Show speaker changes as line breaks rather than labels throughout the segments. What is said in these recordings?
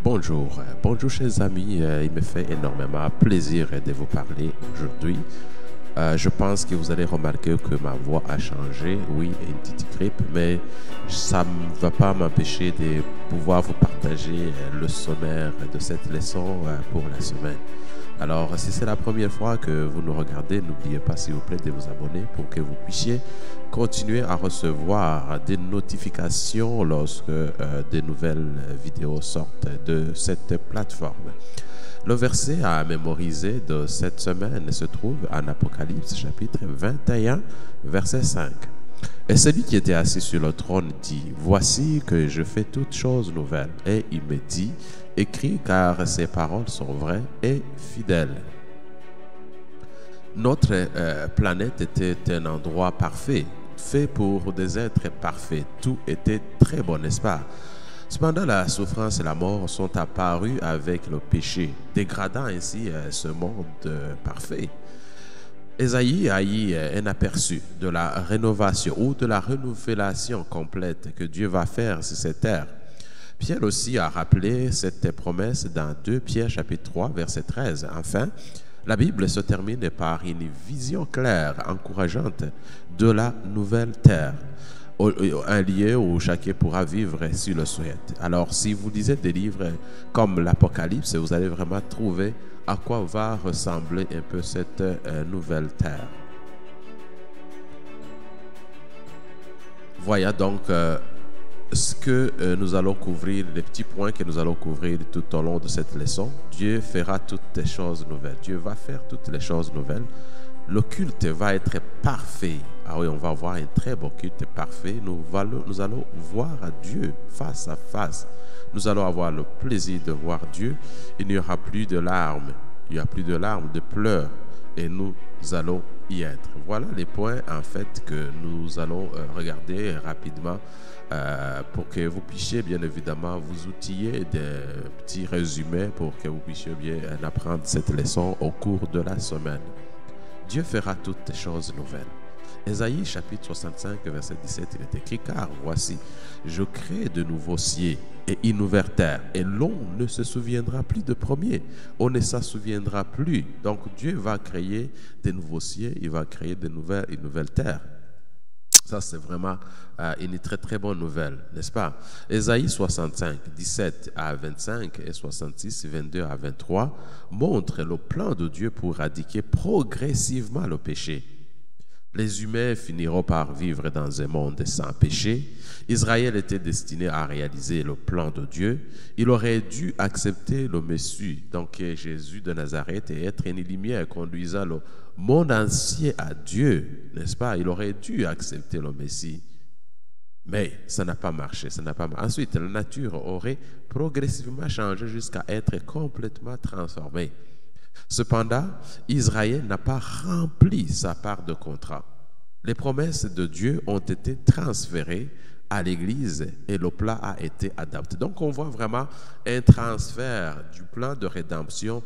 Bonjour chers amis, il me fait énormément plaisir de vous parler aujourd'hui. Je pense que vous allez remarquer que ma voix a changé, oui, une petite grippe, mais ça ne va pas m'empêcher de pouvoir vous partager le sommaire de cette leçon pour la semaine. Alors, si c'est la première fois que vous nous regardez, n'oubliez pas s'il vous plaît de vous abonner pour que vous puissiez continuer à recevoir des notifications lorsque de nouvelles vidéos sortent de cette plateforme. Le verset à mémoriser de cette semaine se trouve en Apocalypse chapitre 21, verset 5. Et celui qui était assis sur le trône dit, « Voici que je fais toutes choses nouvelles. » Et il me dit, « Écris, car ces paroles sont vraies et fidèles. » Notre planète était un endroit parfait, fait pour des êtres parfaits. Tout était très bon, n'est-ce pas? Cependant, la souffrance et la mort sont apparues avec le péché, dégradant ainsi ce monde parfait. Ésaïe a eu un aperçu de la rénovation ou de la renouvelation complète que Dieu va faire sur cette terre. Pierre aussi a rappelé cette promesse dans 2 Pierre chapitre 3 verset 13. Enfin, la Bible se termine par une vision claire, encourageante de la nouvelle terre. Un lieu où chacun pourra vivre s'il le souhaite. Alors, si vous lisez des livres comme l'Apocalypse, vous allez vraiment trouver à quoi va ressembler un peu cette nouvelle terre. Voyons donc ce que nous allons couvrir, les petits points que nous allons couvrir tout au long de cette leçon. Dieu fera toutes les choses nouvelles. Dieu va faire toutes les choses nouvelles. Le culte va être parfait. Ah oui, on va avoir un très beau culte parfait. Nous allons voir Dieu face à face. Nous allons avoir le plaisir de voir Dieu. Il n'y aura plus de larmes. Il n'y aura plus de larmes, de pleurs. Et nous allons y être. Voilà les points en fait que nous allons regarder rapidement pour que vous puissiez bien évidemment vous outiller des petits résumés pour que vous puissiez bien apprendre cette leçon au cours de la semaine. Dieu fera toutes choses nouvelles. Ésaïe chapitre 65 verset 17 il est écrit, car voici, je crée de nouveaux cieux et une nouvelle terre, et l'on ne se souviendra plus de premier, on ne s'en souviendra plus. Donc Dieu va créer de nouveaux cieux, il va créer une nouvelle terre. Ça, c'est vraiment une très très bonne nouvelle, n'est-ce pas? Ésaïe 65, 17 à 25 et 66, 22 à 23 montrent le plan de Dieu pour éradiquer progressivement le péché. Les humains finiront par vivre dans un monde sans péché. Israël était destiné à réaliser le plan de Dieu. Il aurait dû accepter le Messie, donc Jésus de Nazareth, et être une lumière conduisant le monde entier à Dieu, n'est-ce pas? Il aurait dû accepter le Messie. Mais ça n'a pas marché, ça n'a pas marché. Ensuite, la nature aurait progressivement changé jusqu'à être complètement transformée. Cependant, Israël n'a pas rempli sa part de contrat. Les promesses de Dieu ont été transférées à l'Église et le plan a été adapté. Donc, on voit vraiment un transfert du plan de rédemption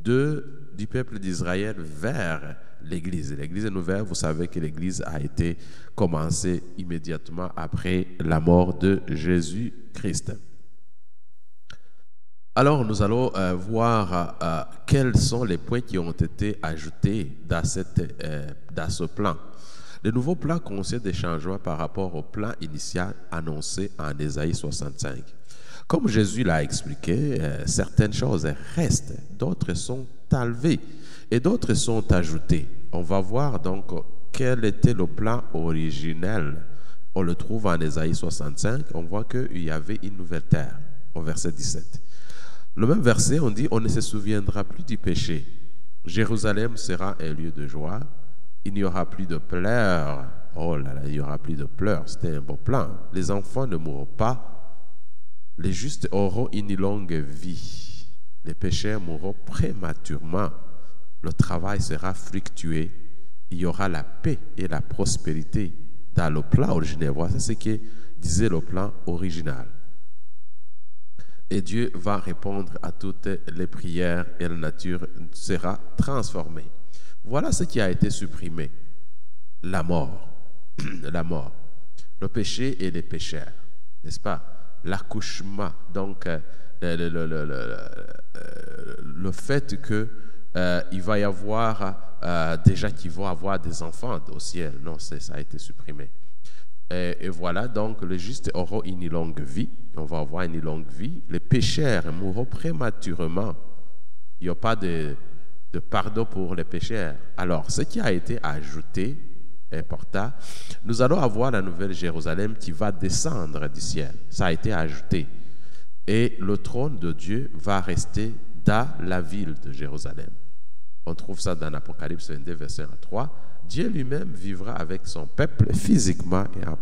du peuple d'Israël vers l'Église. L'Église nouvelle, vous savez que l'Église a été commencée immédiatement après la mort de Jésus-Christ. Alors, nous allons voir quels sont les points qui ont été ajoutés dans ce plan. Le nouveau plan contient des changements par rapport au plan initial annoncé en Ésaïe 65. Comme Jésus l'a expliqué, certaines choses restent, d'autres sont enlevées et d'autres sont ajoutées. On va voir donc quel était le plan originel. On le trouve en Ésaïe 65, on voit qu'il y avait une nouvelle terre, au verset 17. Le même verset, on dit, on ne se souviendra plus du péché. Jérusalem sera un lieu de joie. Il n'y aura plus de pleurs. Oh là là, il n'y aura plus de pleurs. C'était un beau plan. Les enfants ne mourront pas. Les justes auront une longue vie. Les pécheurs mourront prématurément. Le travail sera fructueux. Il y aura la paix et la prospérité dans le plan originel. Voilà ce que disait le plan original. Et Dieu va répondre à toutes les prières et la nature sera transformée. Voilà ce qui a été supprimé. La mort. La mort. Le péché et les pécheurs. N'est-ce pas? L'accouchement. Donc, le fait que il va y avoir déjà qu'ils vont avoir des enfants au ciel. Non, ça a été supprimé. Et voilà, donc les justes auront une longue vie. On va avoir une longue vie. Les pécheurs mourront prématurément. Il n'y a pas de pardon pour les pécheurs. Alors, ce qui a été ajouté, important, nous allons avoir la nouvelle Jérusalem qui va descendre du ciel. Ça a été ajouté. Et le trône de Dieu va rester dans la ville de Jérusalem. On trouve ça dans l'Apocalypse 22, verset 3. Dieu lui-même vivra avec son peuple physiquement et en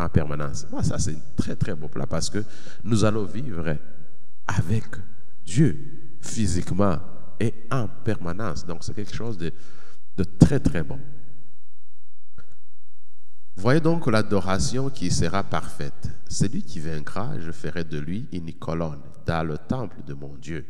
permanence. Moi, ça, c'est un très, très beau plat parce que nous allons vivre avec Dieu physiquement et en permanence. Donc, c'est quelque chose de très, très bon. Voyez donc l'adoration qui sera parfaite. Celui qui vaincra, je ferai de lui une colonne dans le temple de mon Dieu.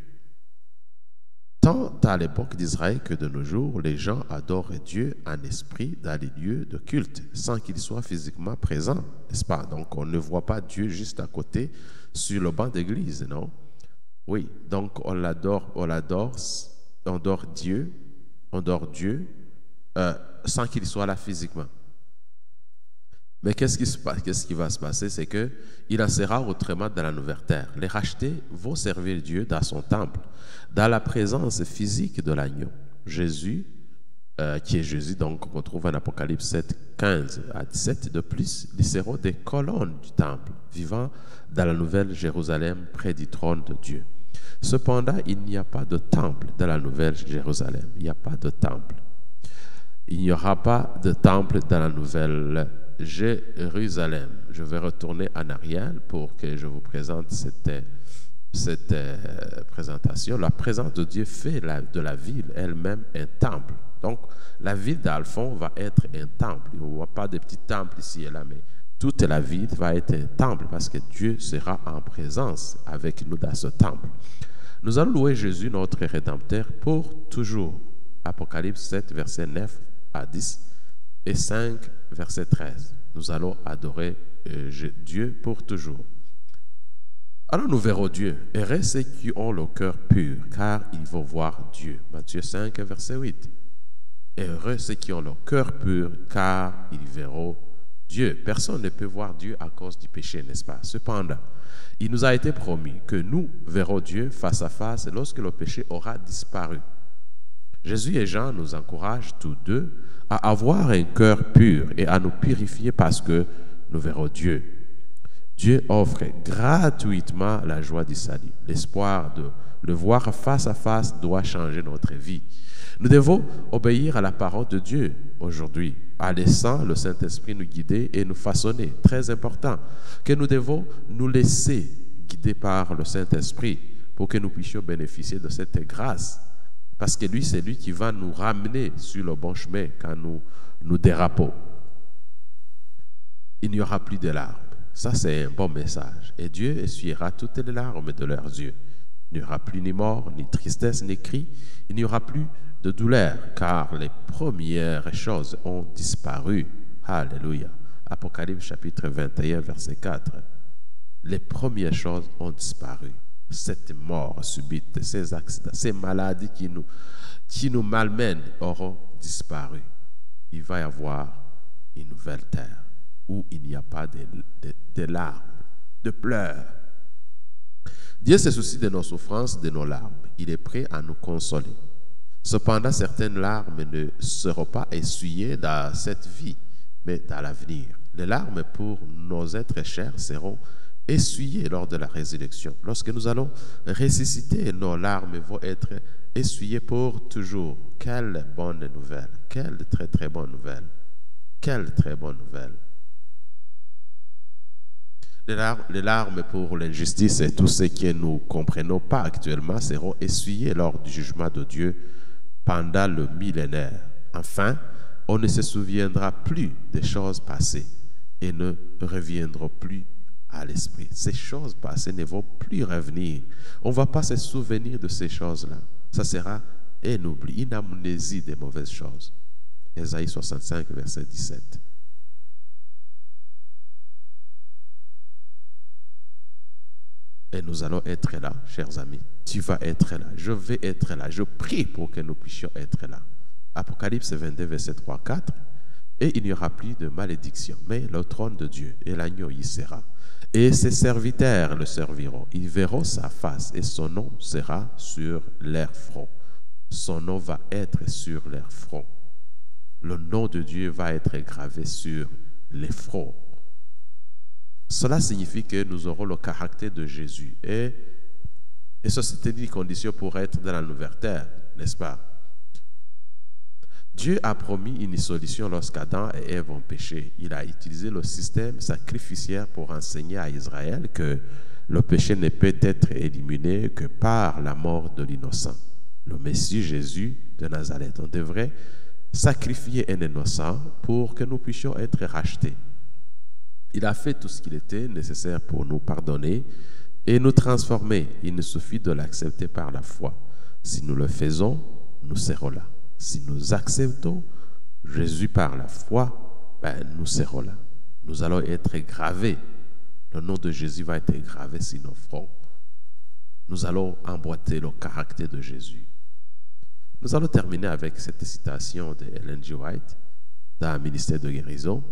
Tant à l'époque d'Israël que de nos jours, les gens adorent Dieu en esprit dans les lieux de culte, sans qu'il soit physiquement présent, n'est-ce pas? Donc, on ne voit pas Dieu juste à côté sur le banc d'église, non? Oui, donc on adore Dieu sans qu'il soit là physiquement. Mais qu'est-ce qui va se passer? C'est qu'il en sera autrement dans la nouvelle terre. Les rachetés vont servir Dieu dans son temple, dans la présence physique de l'agneau. Jésus, qui est Jésus, donc on trouve en Apocalypse 7, 15 à 17. De plus, ils seront des colonnes du temple, vivant dans la nouvelle Jérusalem, près du trône de Dieu. Cependant, il n'y a pas de temple dans la nouvelle Jérusalem. Il n'y a pas de temple. Il n'y aura pas de temple dans la nouvelle Jérusalem. Je vais retourner en arrière pour que je vous présente cette présentation. La présence de Dieu fait de la ville elle-même un temple. Donc, la ville d'Alphon va être un temple. Il n'y aura pas de petits temples ici et là, mais toute la ville va être un temple parce que Dieu sera en présence avec nous dans ce temple. Nous allons louer Jésus, notre Rédempteur, pour toujours. Apocalypse 7, verset 9 à 10 et 5, verset 13. Nous allons adorer Dieu pour toujours. Alors nous verrons Dieu. Heureux ceux qui ont le cœur pur, car ils vont voir Dieu. Matthieu 5, verset 8. Heureux ceux qui ont le cœur pur, car ils verront Dieu. Personne ne peut voir Dieu à cause du péché, n'est-ce pas? Cependant, il nous a été promis que nous verrons Dieu face à face lorsque le péché aura disparu. Jésus et Jean nous encouragent tous deux à avoir un cœur pur et à nous purifier parce que nous verrons Dieu. Dieu offre gratuitement la joie du salut. L'espoir de le voir face à face doit changer notre vie. Nous devons obéir à la parole de Dieu aujourd'hui, en laissant le Saint-Esprit nous guider et nous façonner. Très important que nous devons nous laisser guider par le Saint-Esprit pour que nous puissions bénéficier de cette grâce. Parce que lui, c'est lui qui va nous ramener sur le bon chemin quand nous dérapons. Il n'y aura plus de larmes. Ça, c'est un bon message. Et Dieu essuiera toutes les larmes de leurs yeux. Il n'y aura plus ni mort, ni tristesse, ni cri. Il n'y aura plus de douleur, car les premières choses ont disparu. Alléluia. Apocalypse chapitre 21, verset 4. Les premières choses ont disparu. Cette mort subite, ces accidents, ces maladies qui nous malmènent auront disparu. Il va y avoir une nouvelle terre où il n'y a pas de larmes, de pleurs. Dieu se soucie de nos souffrances, de nos larmes. Il est prêt à nous consoler. Cependant, certaines larmes ne seront pas essuyées dans cette vie, mais dans l'avenir. Les larmes pour nos êtres chers seront essuyées lors de la résurrection. Lorsque nous allons ressusciter, nos larmes vont être essuyées pour toujours. Quelle bonne nouvelle! Quelle très très bonne nouvelle! Quelle très bonne nouvelle! Les larmes pour l'injustice et tout ce que nous ne comprenons pas actuellement seront essuyées lors du jugement de Dieu pendant le millénaire. Enfin, on ne se souviendra plus des choses passées et ne reviendront plus à l'esprit. Ces choses passées ne vont plus revenir. On ne va pas se souvenir de ces choses-là. Ça sera un oubli, une amnésie des mauvaises choses. Ésaïe 65, verset 17. Et nous allons être là, chers amis. Tu vas être là. Je vais être là. Je prie pour que nous puissions être là. Apocalypse 22, verset 3-4. Et il n'y aura plus de malédiction, mais le trône de Dieu et l'agneau y sera. Et ses serviteurs le serviront. Ils verront sa face et son nom sera sur leur front. Son nom va être sur leur front. Le nom de Dieu va être gravé sur les fronts. Cela signifie que nous aurons le caractère de Jésus. Et ça, c'était une condition pour être dans la nouvelle terre, n'est-ce pas? Dieu a promis une solution lorsqu'Adam et Ève ont péché. Il a utilisé le système sacrificiaire pour enseigner à Israël que le péché ne peut être éliminé que par la mort de l'innocent. Le Messie Jésus de Nazareth. On devrait sacrifier un innocent pour que nous puissions être rachetés. Il a fait tout ce qu'il était nécessaire pour nous pardonner et nous transformer. Il nous suffit de l'accepter par la foi. Si nous le faisons, nous serons là. Si nous acceptons Jésus par la foi, nous serons là. Nous allons être gravés. Le nom de Jésus va être gravé sur nos fronts. Nous allons emboîter le caractère de Jésus. Nous allons terminer avec cette citation de Ellen G. White dans le ministère de guérison.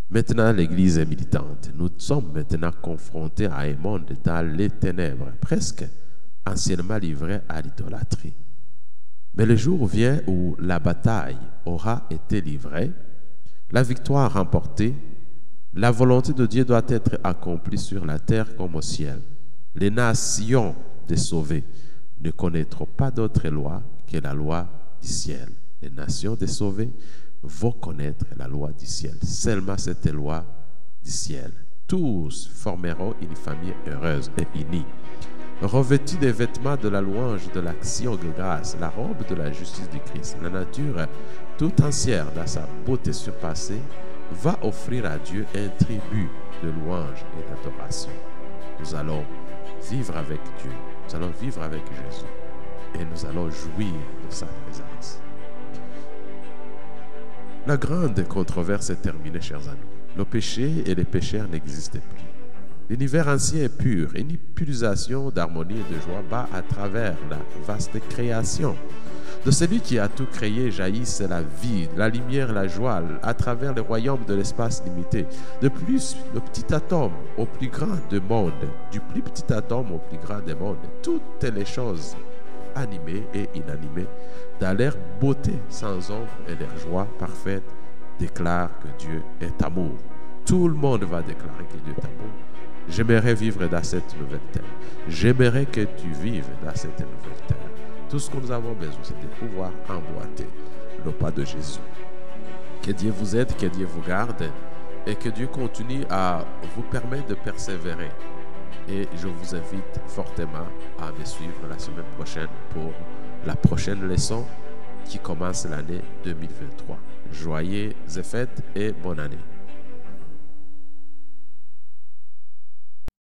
Maintenant, l'Église est militante. Nous sommes maintenant confrontés à un monde dans les ténèbres, presque anciennement livré à l'idolâtrie. Mais le jour vient où la bataille aura été livrée, la victoire remportée, la volonté de Dieu doit être accomplie sur la terre comme au ciel. Les nations des sauvés ne connaîtront pas d'autre loi que la loi du ciel. Les nations des sauvés vont connaître la loi du ciel. Seulement cette loi du ciel. Tous formeront une famille heureuse et unie. Revêtus des vêtements de la louange, de l'action de grâce, la robe de la justice du Christ, la nature tout entière dans sa beauté surpassée va offrir à Dieu un tribut de louange et d'adoration. Nous allons vivre avec Dieu, nous allons vivre avec Jésus et nous allons jouir de sa présence. La grande controverse est terminée, chers amis. Le péché et les pécheurs n'existent plus. L'univers ancien est pur, une pulsation d'harmonie et de joie bat à travers la vaste création. De celui qui a tout créé jaillissent la vie, la lumière et la joie à travers le royaume de l'espace limité. De plus, le petit atome au plus grand du monde, du plus petit atome au plus grand des mondes, toutes les choses animées et inanimées, dans leur beauté sans ombre et leur joie parfaite, déclarent que Dieu est amour. Tout le monde va déclarer que Dieu est amour. J'aimerais vivre dans cette nouvelle terre. J'aimerais que tu vives dans cette nouvelle terre. Tout ce que nous avons besoin, c'est de pouvoir emboîter le pas de Jésus. Que Dieu vous aide, que Dieu vous garde et que Dieu continue à vous permettre de persévérer. Et je vous invite fortement à me suivre la semaine prochaine pour la prochaine leçon qui commence l'année 2023. Joyeuses fêtes et bonne année.